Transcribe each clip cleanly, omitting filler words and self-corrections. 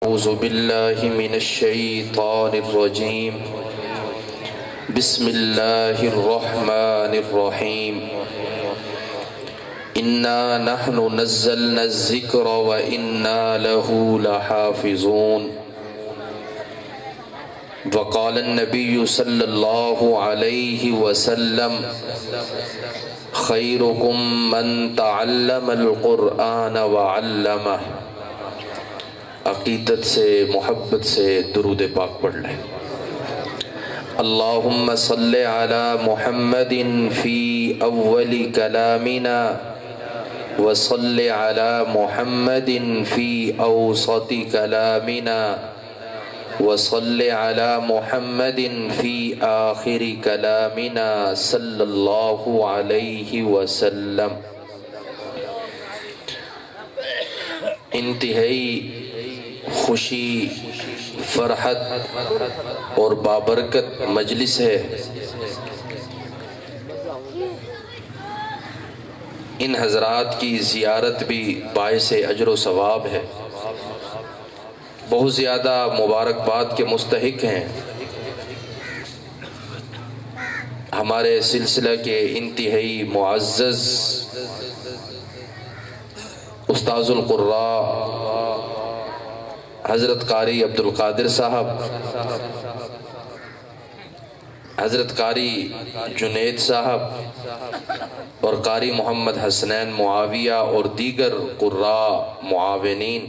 أعوذ بالله من الشيطان الرجيم بسم الله الرحمن الرحيم إنا نحن نزلنا الذكر وإنا له لحافظون وقال النبي صلى الله عليه وسلم خيركم من تعلم القرآن وعلمه۔ عقیدت سے محبت سے درود پاک پڑھ لیں۔ اللہم صلی علی محمد فی اول کلامنا وصلی علی محمد فی اوسط کلامنا وصلی علی محمد فی آخر کلامنا صلی اللہ علیہ وسلم۔ انتہائی خوشی، فرحت اور بابرکت مجلس ہے۔ ان حضرات کی زیارت بھی باعث اجر و ثواب ہے، بہت زیادہ مبارکباد کے مستحق ہیں۔ ہمارے سلسلہ کے انتہائی معزز استاذ القراء حضرت قاری عبدالقادر صاحب، حضرت قاری جنید صاحب اور قاری محمد حسنین معاویہ اور دیگر قراء معاونین،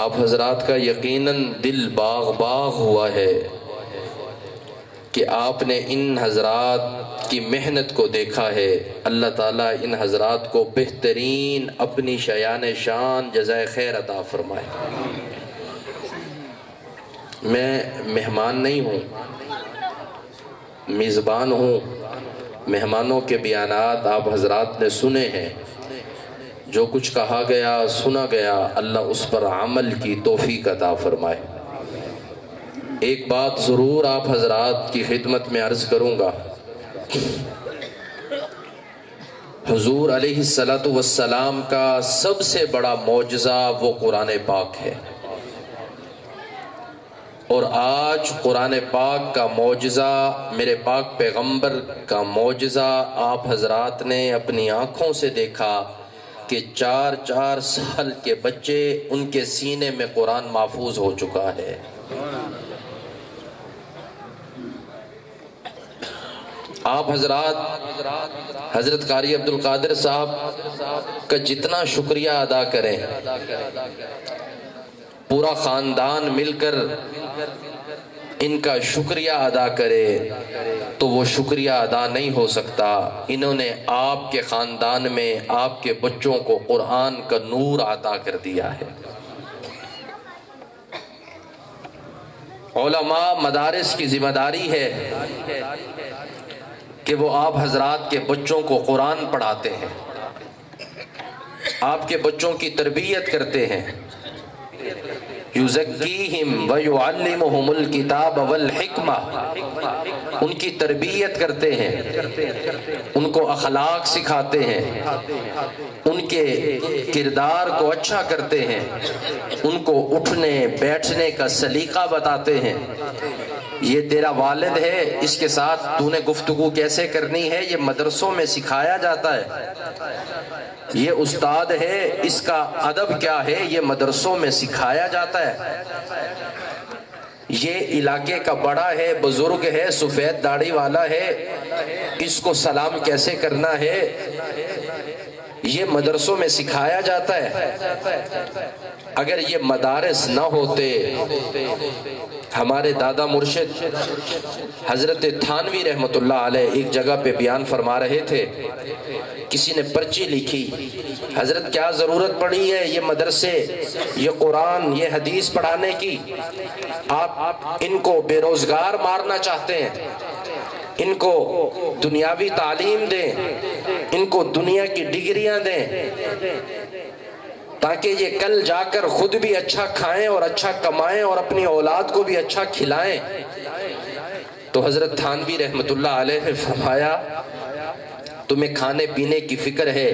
آپ حضرات کا یقیناً دل باغ باغ ہوا ہے کہ آپ نے ان حضرات کی محنت کو دیکھا ہے۔ اللہ تعالیٰ ان حضرات کو بہترین اپنی شایان شان جزائے خیر عطا فرمائے۔ میں مہمان نہیں ہوں، میزبان ہوں۔ مہمانوں کے بیانات آپ حضرات نے سنے ہیں، جو کچھ کہا گیا سنا گیا، اللہ اس پر عمل کی توفیق عطا فرمائے۔ ایک بات ضرور آپ حضرات کی خدمت میں عرض کروں گا، حضور علیہ السلام کا سب سے بڑا معجزہ وہ قرآن پاک ہے، اور آج قرآن پاک کا معجزہ، میرے پاک پیغمبر کا معجزہ آپ حضرات نے اپنی آنکھوں سے دیکھا کہ 4 سال کے بچے ان کے سینے میں قرآن محفوظ ہو چکا ہے۔ آپ حضرات حضرت قاری عبدالقادر صاحب کا جتنا شکریہ ادا کریں، پورا خاندان مل کر ان کا شکریہ ادا کرے تو وہ شکریہ ادا نہیں ہو سکتا۔ انہوں نے آپ کے خاندان میں آپ کے بچوں کو قرآن کا نور عطا کر دیا ہے۔ علماء مدارس کی ذمہ داری ہے کہ وہ آپ حضرات کے بچوں کو قرآن پڑھاتے ہیں، آپ کے بچوں کی تربیت کرتے ہیں۔ یزکیہم ویعلمہم الکتاب والحکمہ، ان کی تربیت کرتے ہیں، ان کو اخلاق سکھاتے ہیں، ان کے کردار کو اچھا کرتے ہیں، ان کو اٹھنے بیٹھنے کا سلیقہ بتاتے ہیں۔ یہ تیرا والد ہے، اس کے ساتھ تو نے گفتگو کیسے کرنی ہے، یہ مدرسوں میں سکھایا جاتا ہے۔ یہ استاد ہے، اس کا ادب کیا ہے، یہ مدرسوں میں سکھایا جاتا ہے۔ یہ علاقے کا بڑا ہے، بزرگ ہے، سفید داڑھی والا ہے، اس کو سلام کیسے کرنا ہے، یہ مدرسوں میں سکھایا جاتا ہے۔ اگر یہ مدارس نہ ہوتے، ہمارے دادا مرشد حضرت تھانوی رحمت اللہ علیہ ایک جگہ پہ بیان فرما رہے تھے، کسی نے پرچی لکھی، حضرت کیا ضرورت پڑی ہے یہ مدرسے، یہ قرآن، یہ حدیث پڑھانے کی، آپ ان کو بے روزگار مارنا چاہتے ہیں، ان کو دنیاوی تعلیم دیں، ان کو دنیا کی ڈگریاں دیں تاکہ یہ کل جا کر خود بھی اچھا کھائیں اور اچھا کمائیں اور اپنی اولاد کو بھی اچھا کھلائیں۔ تو حضرت تھانوی رحمت اللہ علیہ نے فرمایا، تمہیں کھانے پینے کی فکر ہے،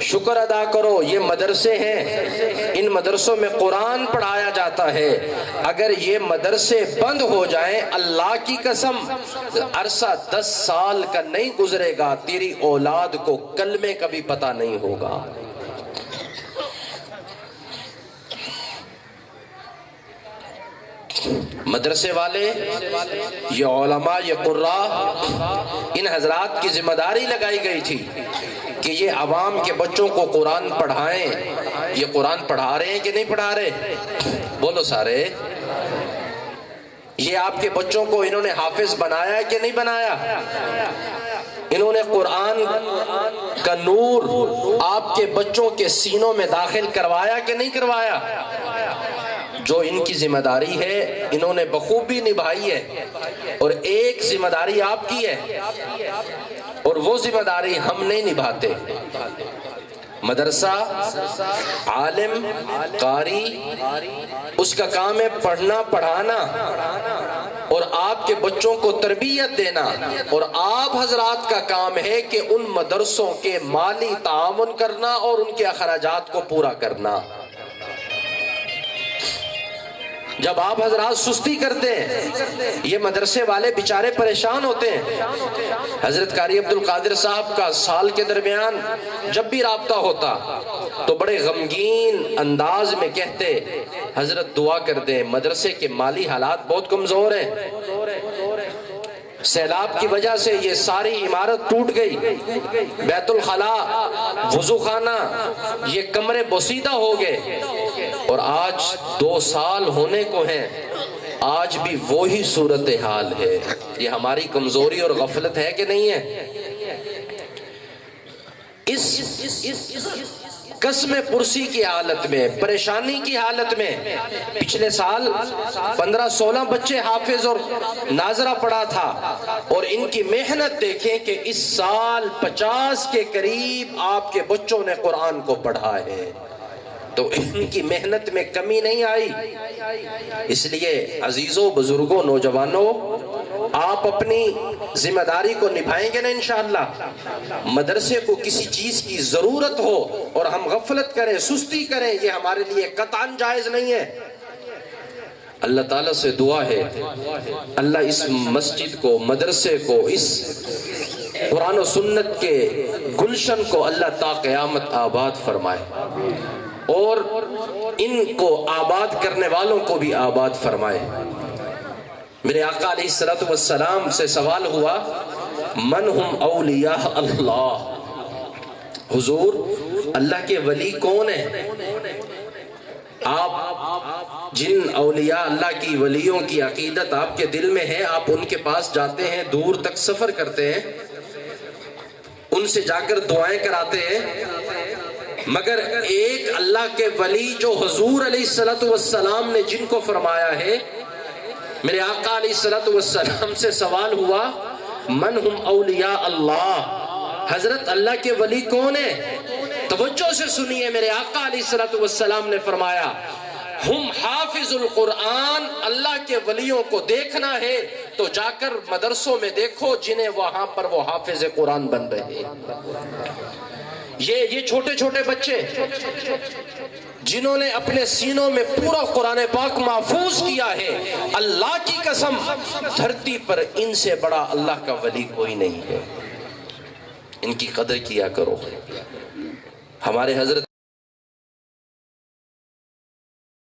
شکر ادا کرو یہ مدرسے ہیں، ان مدرسوں میں قرآن پڑھایا جاتا ہے، اگر یہ مدرسے بند ہو جائیں اللہ کی قسم عرصہ 10 سال کا نہیں گزرے گا تیری اولاد کو کلمے کا بھی پتہ نہیں ہوگا۔ مدرسے والے، یہ علماء، یہ قراء، ان حضرات کی ذمہ داری لگائی گئی تھی کہ یہ عوام کے بچوں کو قرآن پڑھائیں۔ یہ قرآن پڑھا رہے ہیں کہ نہیں پڑھا رہے؟ بولو سارے۔ یہ آپ کے بچوں کو انہوں نے حافظ بنایا ہے کہ نہیں بنایا؟ انہوں نے قرآن کا نور آپ کے بچوں کے سینوں میں داخل کروایا کہ نہیں کروایا؟ جو ان کی ذمہ داری ہے انہوں نے بخوبی نبھائی ہے، اور ایک ذمہ داری آپ کی ہے اور وہ ذمہ داری ہم نہیں نبھاتے۔ مدرسہ، عالم، قاری، اس کا کام ہے پڑھنا پڑھانا اور آپ کے بچوں کو تربیت دینا، اور آپ حضرات کا کام ہے کہ ان مدرسوں کے مالی تعاون کرنا اور ان کے اخراجات کو پورا کرنا۔ جب آپ حضرات سستی کرتے ہیں یہ مدرسے والے بیچارے پریشان ہوتے ہیں۔ حضرت قاری عبد القادر صاحب کا سال کے درمیان جب بھی رابطہ ہوتا تو بڑے غمگین انداز میں کہتے حضرت دعا کر دیں، مدرسے کے مالی حالات بہت کمزور ہیں، سیلاب کی وجہ سے یہ ساری عمارت ٹوٹ گئی، بیت الخلاء، وضو خانہ، یہ کمرے بوسیدہ ہو گئے، اور آج 2 سال ہونے کو ہیں، آج بھی وہی صورتحال ہے۔ یہ ہماری کمزوری اور غفلت ہے کہ نہیں ہے؟ اس قسم پرسی کی حالت میں، پریشانی کی حالت میں پچھلے سال 15-16 بچے حافظ اور ناظرہ پڑھا تھا، اور ان کی محنت دیکھیں کہ اس سال 50 کے قریب آپ کے بچوں نے قرآن کو پڑھا ہے، تو ان کی محنت میں کمی نہیں آئی۔ اس لیے عزیزوں، بزرگوں، نوجوانوں، آپ اپنی ذمہ داری کو نبھائیں گے نا انشاءاللہ۔ مدرسے کو کسی چیز کی ضرورت ہو اور ہم غفلت کریں، سستی کریں، یہ ہمارے لیے قطعاً جائز نہیں ہے۔ اللہ تعالیٰ سے دعا ہے اللہ اس مسجد کو، مدرسے کو، اس قرآن و سنت کے گلشن کو اللہ تا قیامت آباد فرمائے، اور ان کو آباد کرنے والوں کو بھی آباد فرمائے۔ میرے آقا علیہ السلام سے سوال ہوا من ہم اولیاء اللہ، حضور اللہ کے ولی کون ہیں؟ آپ جن اولیاء اللہ کی، ولیوں کی عقیدت آپ کے دل میں ہے، آپ ان کے پاس جاتے ہیں، دور تک سفر کرتے ہیں، ان سے جا کر دعائیں کراتے ہیں، مگر ایک اللہ کے ولی جو حضور علیہ السلام نے جن کو فرمایا ہے، میرے آقا علیہ السلام سے سوال ہوا من ہم اولیاء اللہ، حضرت اللہ کے ولی کون ہیں؟ توجہ سے سنیے، میرے آقا علیہ السلام نے فرمایا ہم حافظ القرآن، اللہ کے ولیوں کو دیکھنا ہے تو جا کر مدرسوں میں دیکھو جنہیں وہاں پر وہ حافظ قرآن بن رہے ہیں۔ یہ چھوٹے چھوٹے بچے جنہوں نے اپنے سینوں میں پورا قرآن پاک محفوظ کیا ہے، اللہ کی قسم دھرتی پر ان سے بڑا اللہ کا ولی کوئی نہیں ہے، ان کی قدر کیا کرو۔ ہمارے حضرت